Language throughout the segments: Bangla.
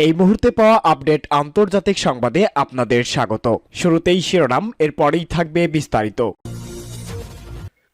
এই মুহূর্তে পাওয়া আপডেট আন্তর্জাতিক সংবাদে আপনাদের স্বাগত। শুরুতেই শিরোনাম, এরপরেই থাকবে বিস্তারিত।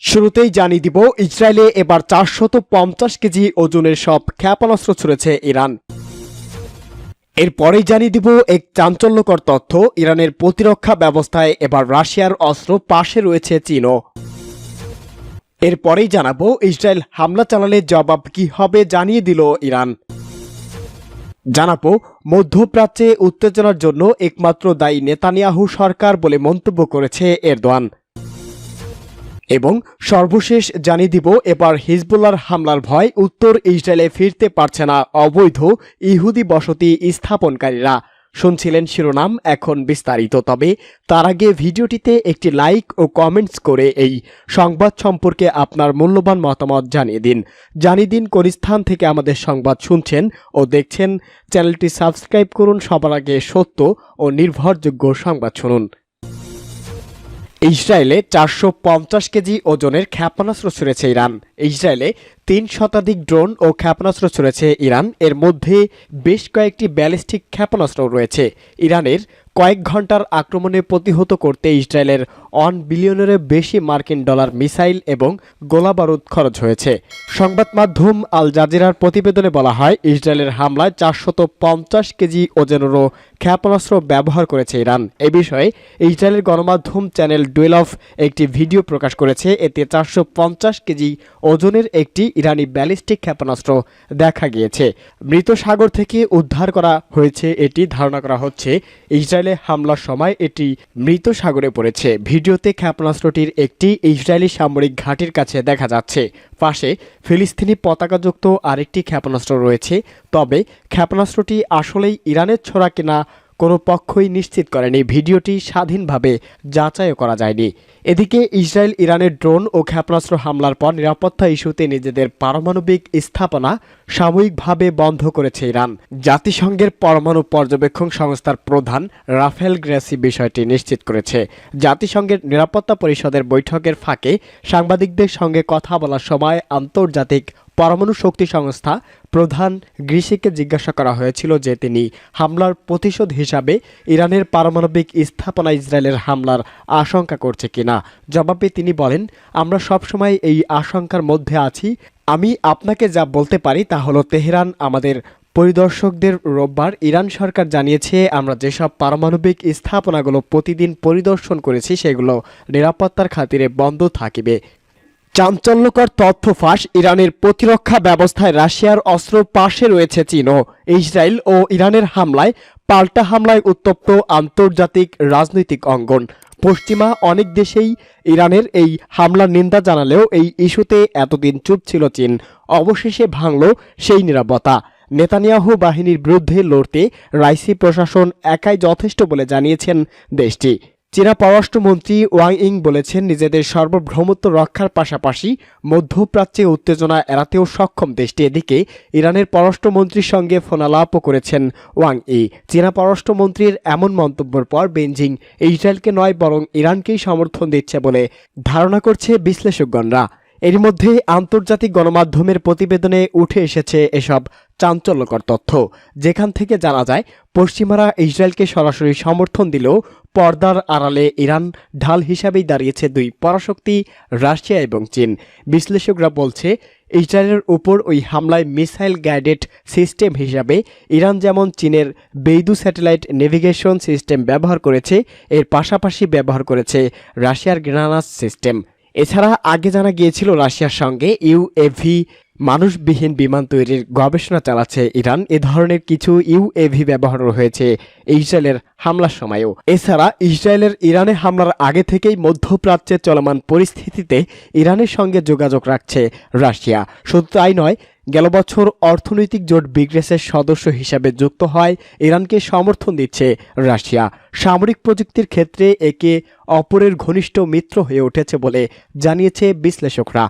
শুরুতেই জানিয়ে দিব, ইসরায়েলে এবার 450 কেজি ওজনের সব ক্ষেপণাস্ত্র ছুড়েছে ইরান। এরপরেই জানিয়ে দিব এক চাঞ্চল্যকর তথ্য, ইরানের প্রতিরক্ষা ব্যবস্থায় এবার রাশিয়ার অস্ত্র পাশে রয়েছে চীনও। এরপরেই জানাবো, ইসরায়েল হামলা চালালে জবাব কি হবে জানিয়ে দিল ইরান। জানাবো, মধ্যপ্রাচ্যে উত্তেজনার জন্য একমাত্র দায়ী নেতানিয়াহু সরকার বলে মন্তব্য করেছে এরদোয়ান। এবং সর্বশেষ জানিয়ে দিব, এবার হিজবুল্লাহর হামলার ভয় উত্তর ইসরায়েলে ফিরতে পারছে না অবৈধ ইহুদি বসতি স্থাপনকারীরা। শুনছিলেন শিরোনাম, এখন বিস্তারিত। তবে তার আগে ভিডিওটিতে একটি লাইক ও কমেন্টস করে এই সংবাদ সম্পর্কে আপনার মূল্যবান মতামত জানিয়ে দিন কোন স্থান থেকে আমাদের সংবাদ শুনছেন ও দেখছেন। চ্যানেলটি সাবস্ক্রাইব করুন সবার আগে সত্য ও নির্ভরযোগ্য সংবাদ শুনুন। ইসরায়েলে 450 কেজি ওজনের ক্ষেপণাস্ত্র ছুড়েছে ইরান। ইসরায়েলে 3 শতাধিক ড্রোন ও ক্ষেপণাস্ত্র ছুড়েছে ইরান। এর মধ্যে বেশ কয়েকটি ব্যালিস্টিক ক্ষেপণাস্ত্র রয়েছে। ইরানের কয়েক ঘন্টার আক্রমণে প্রতিহত করতে ইসরায়েলের $1 বিলিয়নেরও বেশি মার্কিন ডলার মিসাইল এবং গোলাবারুদ খরচ হয়েছে। সংবাদ মাধ্যম আল জাজিরার প্রতিবেদনে বলা হয়, ইসরায়েলের হামলায় 450 কেজি ওজনেরও ক্ষেপণাস্ত্র ব্যবহার করেছে ইরান। এ বিষয়ে ইসরায়েলের গণমাধ্যম চ্যানেল 12 একটি ভিডিও প্রকাশ করেছে। এতে 450 কেজি ওজনের একটি ইরানি ব্যালিস্টিক ক্ষেপণাস্ত্র দেখা গিয়েছে। মৃত সাগর থেকে উদ্ধার করা হয়েছে এটি। ধারণা করা হচ্ছে ইসরায়েলে হামলার সময় এটি মৃত সাগরে পড়েছে। ভিডিওতে ক্ষেপণাস্ত্রটির একটি ইসরায়েলি সামরিক ঘাঁটির কাছে দেখা যাচ্ছে। পাশে ফিলিস্তিনি পতাকাযুক্ত আরেকটি ক্ষেপণাস্ত্র রয়েছে। তবে ক্ষেপণাস্ত্রটি আসলেই ইরানের ছোড়া কিনা কোনো পক্ষই নিশ্চিত করেনি। ভিডিওটি স্বাধীনভাবে যাচাইও করা যায়নি। এদিকে ইসরায়েল ইরানের ড্রোন ও ক্ষেপণাস্ত্র হামলার পর নিরাপত্তা ইস্যুতে নিজেদের পারমাণবিক স্থাপনা সাময়িকভাবে বন্ধ করেছে ইরান। জাতিসংঘের পরমাণু পর্যবেক্ষণ সংস্থার প্রধান রাফেল গ্রাসি বিষয়টি নিশ্চিত করেছে। জাতিসংঘের নিরাপত্তা পরিষদের বৈঠকের ফাঁকে সাংবাদিকদের সঙ্গে কথা বলার সময় আন্তর্জাতিক পরমাণু শক্তি সংস্থা প্রধান গ্রিসিকে জিজ্ঞাসা করা হয়েছিল যে তিনি হামলার প্রতিশোধ হিসাবে ইরানের পারমাণবিক স্থাপনা ইসরায়েলের হামলার আশঙ্কা করছে কিনা। জবাবে তিনি বলেন, আমরা সবসময় এই আশঙ্কার মধ্যে আছি। আমি আপনাকে যা বলতে পারি তা হলো, তেহরান আমাদের পরিদর্শকদের রোববার ইরান সরকার জানিয়েছে, আমরা যেসব পারমাণবিক স্থাপনাগুলো প্রতিদিন পরিদর্শন করেছি সেগুলো নিরাপত্তার খাতিরে বন্ধ থাকিবে। চাঞ্চল্যকর তথ্য ফাঁস, ইরানের প্রতিরক্ষা ব্যবস্থায় রাশিয়ার অস্ত্র পাশে রয়েছে চীনও। ইসরায়েল ও ইরানের হামলায় পাল্টা হামলায় উত্তপ্ত আন্তর্জাতিক রাজনৈতিক অঙ্গন। পশ্চিমা অনেক দেশেই ইরানের এই হামলার নিন্দা জানালেও এই ইস্যুতে এতদিন চুপ ছিল চীন। অবশেষে ভাঙল সেই নীরবতা। নেতানিয়াহু বাহিনীর বিরুদ্ধে লড়তে রাইসি প্রশাসন একাই যথেষ্ট বলে জানিয়েছেন দেশটি। চীনা পররাষ্ট্রমন্ত্রী ওয়াং ইং বলেছেন, নিজেদের সার্বভৌমত্ব রক্ষার পাশাপাশি মধ্যপ্রাচ্যে উত্তেজনা এড়াতেও সক্ষম দেশটি। এদিকে ইরানের পররাষ্ট্রমন্ত্রীর সঙ্গে ফোনালাপও করেছেন ওয়াং ই। চীনা পররাষ্ট্রমন্ত্রীর এমন মন্তব্যের পর বেইজিং ইসরায়েলকে নয় বরং ইরানকেই সমর্থন দিচ্ছে বলে ধারণা করছে বিশ্লেষকগণরা। এর মধ্যে আন্তর্জাতিক গণমাধ্যমের প্রতিবেদনে উঠে এসেছে এসব চাঞ্চল্যকর তথ্য, যেখান থেকে জানা যায় পশ্চিমারা ইসরায়েলকে সরাসরি সমর্থন দিলেও পর্দার আড়ালে ইরান ঢাল হিসাবেই দাঁড়িয়েছে দুই পরাশক্তি রাশিয়া এবং চীন। বিশ্লেষকরা বলছে, ইসরায়েলের উপর ওই হামলায় মিসাইল গাইডেড সিস্টেম হিসাবে ইরান যেমন চীনের বেইদু স্যাটেলাইট নেভিগেশন সিস্টেম ব্যবহার করেছে, এর পাশাপাশি ব্যবহার করেছে রাশিয়ার গ্রেনাস সিস্টেম। এছাড়া আগে জানা গিয়েছিল রাশিয়ার সঙ্গে ইউএভি মানুষবিহীন বিমান তৈরির গবেষণা চালাচ্ছে ইরান। এ ধরনের কিছু ইউএভি ব্যবহার হয়েছে ইসরায়েলের হামলার সময়ও। এছাড়া ইসরায়েলের ইরানে হামলার আগে থেকেই মধ্যপ্রাচ্যে চলমান পরিস্থিতিতে ইরানের সঙ্গে যোগাযোগ রাখছে রাশিয়া। শুধু তাই নয়, গেল বছর অর্থনৈতিক জোট ব্রিক্সের সদস্য হিসাবে যুক্ত হয় ইরানকে সমর্থন দিচ্ছে রাশিয়া। সামরিক প্রযুক্তির ক্ষেত্রে একে অপরের ঘনিষ্ঠ মিত্র হয়ে উঠেছে বলে জানিয়েছে বিশ্লেষকরা।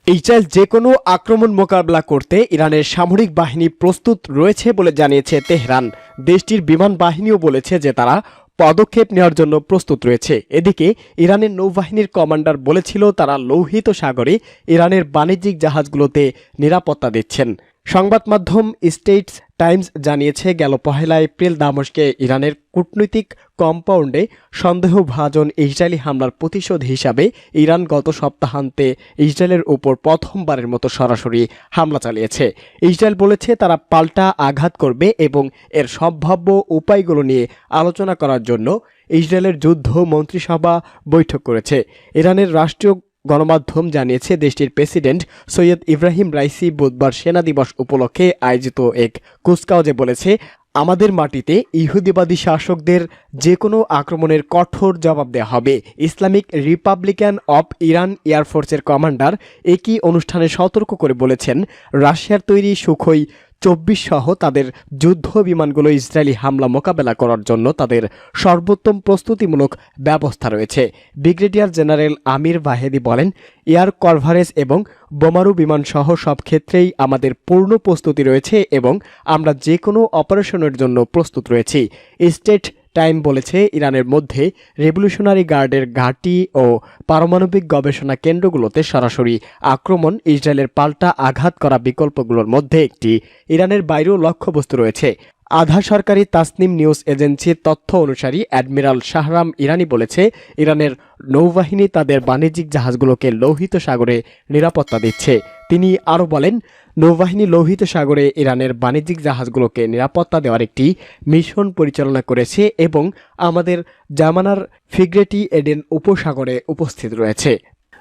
ইসরায়েল যে কোনো আক্রমণ মোকাবেলা করতে ইরানের সামরিক বাহিনী প্রস্তুত রয়েছে বলে জানিয়েছে তেহরান। দেশটির বিমান বাহিনীও বলেছে যে তারা পদক্ষেপ নেওয়ার জন্য প্রস্তুত রয়েছে। এদিকে ইরানের নৌবাহিনীর কমান্ডার বলেছিল তারা লোহিত সাগরে ইরানের বাণিজ্যিক জাহাজগুলোতে নিরাপত্তা দিচ্ছেন। সংবাদ মাধ্যম স্টেটস টাইমস জানিয়েছে, গেল 1 এপ্রিল দামেস্কে ইরানের কূটনৈতিক কম্পাউন্ডে সন্দেহভাজন ইসরায়েলি হামলার প্রতিশোধ হিসাবে ইরান গত সপ্তাহান্তে ইসরায়েলের উপর প্রথমবারের মতো সরাসরি হামলা চালিয়েছে। ইসরায়েল বলেছে তারা পাল্টা আঘাত করবে এবং এর সম্ভাব্য উপায়গুলো নিয়ে আলোচনা করার জন্য ইসরায়েলের যুদ্ধ মন্ত্রিসভা বৈঠক করেছে। ইরানের রাষ্ট্রীয় গণমাধ্যম জানিয়েছে, দেশটির প্রেসিডেন্ট সৈয়দ ইব্রাহিম রাইসি বুধবার সেনা দিবস উপলক্ষে আয়োজিত এক কুচকাওয়াজে বলেছে, আমাদের মাটিতে ইহুদিবাদী শাসকদের যে কোনো আক্রমণের কঠোর জবাব দেওয়া হবে। ইসলামিক রিপাবলিকান অব ইরান এয়ারফোর্সের কমান্ডার একই অনুষ্ঠানে সতর্ক করে বলেছেন, রাশিয়ার তৈরি সুখোই 24 সহ তাদের যুদ্ধ বিমানগুলো ইসরায়েলি হামলা মোকাবেলা করার জন্য তাদের সর্বোত্তম প্রস্তুতিমূলক ব্যবস্থা রয়েছে। ব্রিগেডিয়ার জেনারেল আমির বাহেদি বলেন, এয়ার কভারেজ এবং বোমারু বিমান সহ সব ক্ষেত্রেই আমাদের পূর্ণ প্রস্তুতি রয়েছে এবং আমরা যে কোনো অপারেশনের জন্য প্রস্তুত রয়েছি। স্টেট টাইম বলেছে, ইরানের মধ্যে রেভলিউশনারি গার্ডের ঘাঁটি ও পারমাণবিক গবেষণা কেন্দ্রগুলোতে সরাসরি আক্রমণ ইসরায়েলের পাল্টা আঘাত করা বিকল্পগুলোর মধ্যে একটি। ইরানের বাইরেও লক্ষ্যবস্তু রয়েছে। আধা সরকারি তাসনিম নিউজ এজেন্সির তথ্য অনুসারী অ্যাডমিরাল শাহরাম ইরানি বলেছে, ইরানের নৌবাহিনী তাদের বাণিজ্যিক জাহাজগুলোকে লোহিত সাগরে নিরাপত্তা দিচ্ছে। তিনি আরও বলেন, নৌবাহিনী লোহিত সাগরে ইরানের বাণিজ্যিক জাহাজগুলোকে নিরাপত্তা দেওয়ার একটি মিশন পরিচালনা করেছে এবং আমাদের জামানার ফিগ্রেটি এডেন উপসাগরে উপস্থিত রয়েছে।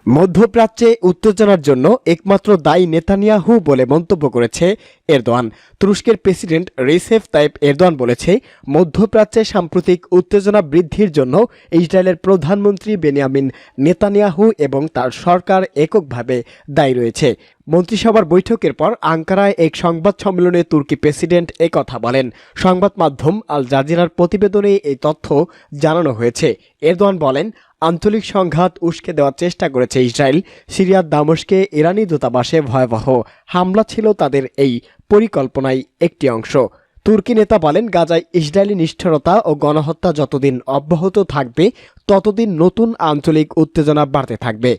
মধ্যপ্রাচ্যে উত্তেজনার জন্য একমাত্র দায়ী নেতানিয়াহু বলে মন্তব্য করেছে এরদোয়ান। তুরস্কের প্রেসিডেন্ট রিসেপ তাইপ এরদোয়ান বলেছে, মধ্যপ্রাচ্যে সাম্প্রতিক উত্তেজনা বৃদ্ধির জন্য ইসরায়েলের প্রধানমন্ত্রী বেনিয়ামিন নেতানিয়াহু এবং তার সরকার এককভাবে দায়ী রয়েছে। মন্ত্রিসভার বৈঠকের পর আঙ্কারায় এক সংবাদ সম্মেলনে তুর্কি প্রেসিডেন্ট একথা বলেন। সংবাদ মাধ্যম আল জাজিরার প্রতিবেদনে এই তথ্য জানানো হয়েছে। এরদোয়ান বলেন, আঞ্চলিক সংঘাত উস্কে দেওয়ার চেষ্টা করেছে ইসরায়েল। সিরিয়ার দামেস্কে ইরানি দূতাবাসে ভয়াবহ হামলা ছিল তাদের এই পরিকল্পনায় একটি অংশ। তুর্কি নেতা বলেন, গাজায় ইসরায়েলি নিষ্ঠুরতা ও গণহত্যা যতদিন অব্যাহত থাকবে ততদিন নতুন আঞ্চলিক উত্তেজনা বাড়তে থাকবে।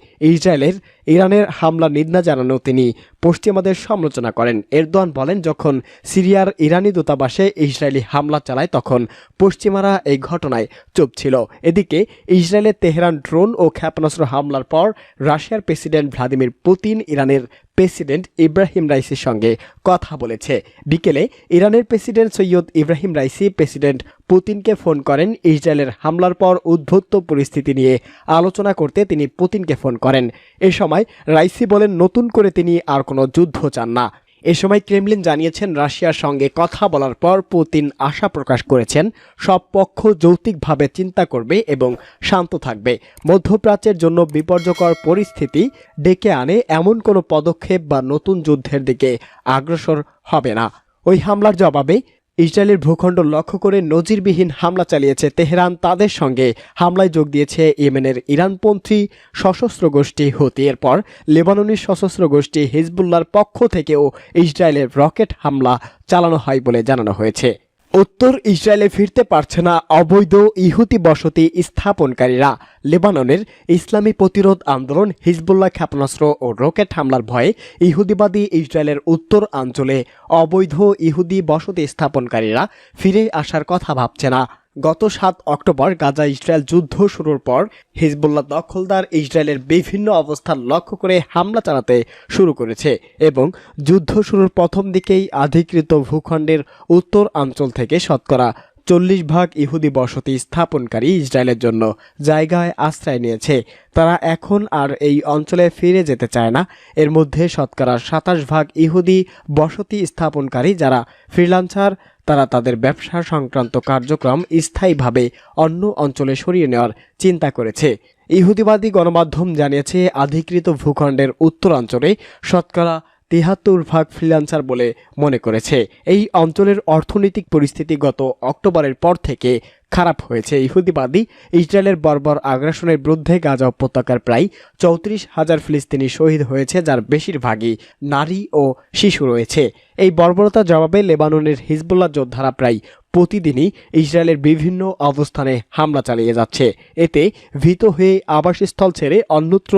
ইরানের হামলা নিন্দা জানানো তিনি পশ্চিমাদের সমালোচনা করেন। এরদোয়ান বলেন, যখন সিরিয়ার ইরানি দূতাবাসে ইসরায়েলি হামলা চালায় তখন পশ্চিমারা এই ঘটনায় চুপ ছিল। এদিকে ইসরায়েলের তেহরান ড্রোন ও ক্ষেপণাস্ত্র হামলার পর রাশিয়ার প্রেসিডেন্ট ভ্লাদিমির পুতিন ইরানের প্রেসিডেন্ট ইব্রাহিম রাইসির সঙ্গে কথা বলেছে। বিকেলে ইরানের president Syed Ebrahim Raisi president পুতিনকে ফোন করেন। ইসরায়েলের হামলার পর উদ্ভূত পরিস্থিতি নিয়ে আলোচনা করতে তিনি পুতিনকে ফোন করেন। এ সময় রাইসি বলেন, নতুন করে তিনি আর কোনো যুদ্ধ চান না। এ সময় ক্রেমলিন জানিয়েছেন, রাশিয়ার সঙ্গে কথা বলার পর পুতিন আশা প্রকাশ করেছেন সব পক্ষ যৌক্তিকভাবে চিন্তা করবে এবং শান্ত থাকবে। মধ্যপ্রাচ্যের জন্য বিপর্যকর পরিস্থিতি ডেকে আনে এমন কোনো পদক্ষেপ বা নতুন যুদ্ধের দিকে অগ্রসর হবে না। ওই হামলার জবাবে ইসরায়েলের ভূখণ্ড লক্ষ্য করে নজিরবিহীন হামলা চালিয়েছে তেহরান। তাদের সঙ্গে হামলায় যোগ দিয়েছে ইয়েমেনের ইরানপন্থী সশস্ত্র গোষ্ঠী হুতি। এরপর লেবাননি সশস্ত্র গোষ্ঠী হিজবুল্লাহর পক্ষ থেকেও ইসরায়েলের রকেট হামলা চালানো হয় বলে জানানো হয়েছে। উত্তর ইসরায়েলে ফিরতে পারছে না অবৈধ ইহুদি বসতি স্থাপনকারীরা। লেবাননের ইসলামী প্রতিরোধ আন্দোলন হিজবুল্লাহ ক্ষেপণাস্ত্র ও রকেট হামলার ভয়ে ইহুদিবাদী ইসরায়েলের উত্তর অঞ্চলে অবৈধ ইহুদি বসতি স্থাপনকারীরা ফিরে আসার কথা ভাবছে না। গত 7 অক্টোবর গাজা ইসরায়েল যুদ্ধ শুরুর পর হিজবুল্লাহ দখলদার ইসরায়েলের বিভিন্ন অবস্থান লক্ষ্য করে হামলা চালাতে শুরু করেছে এবং যুদ্ধ শুরুর প্রথম দিকেই অধিকৃত ভূখণ্ডের উত্তর অঞ্চল থেকে শতকরা 40% ইহুদি বসতি স্থাপনকারী ইসরায়েলের জন্য জায়গায় আশ্রয় নিয়েছে। তারা এখন আর এই অঞ্চলে ফিরে যেতে চায় না। এর মধ্যে শতকরা 27% ইহুদি বসতি স্থাপনকারী যারা ফ্রিল্যান্সার, তারা তাদের ব্যবসা সংক্রান্ত কার্যক্রম স্থায়ীভাবে অন্য অঞ্চলে সরিয়ে নেওয়ার চিন্তা করেছে। ইহুদিবাদী গণমাধ্যম জানিয়েছে, অধিকৃত ভূখণ্ডের উত্তরাঞ্চলে শতকরা 73% ফ্রিল্যান্সার বলে মনে করেছে। এই অঞ্চলের অর্থনৈতিক পরিস্থিতি গত অক্টোবরের পর থেকে খারাপ হয়েছে। ইহুদিবাদী ইসরায়েলের বর্বর আগ্রাসনের বিরুদ্ধে গাজা উপত্যকার প্রায় 34,000 ফিলিস্তিনি শহীদ হয়েছে, যার বেশিরভাগই নারী ও শিশু রয়েছে। এই বর্বরতার জবাবে লেবাননের হিজবুল্লাহ যোদ্ধারা প্রায় প্রতিদিনই ইসরায়েলের বিভিন্ন অবস্থানে হামলা চালিয়ে যাচ্ছে। এতে ভীত হয়ে আবাসস্থল ছেড়ে অন্যত্র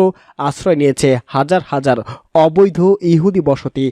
আশ্রয় নিয়েছে হাজার হাজার অবৈধ ইহুদি বসতি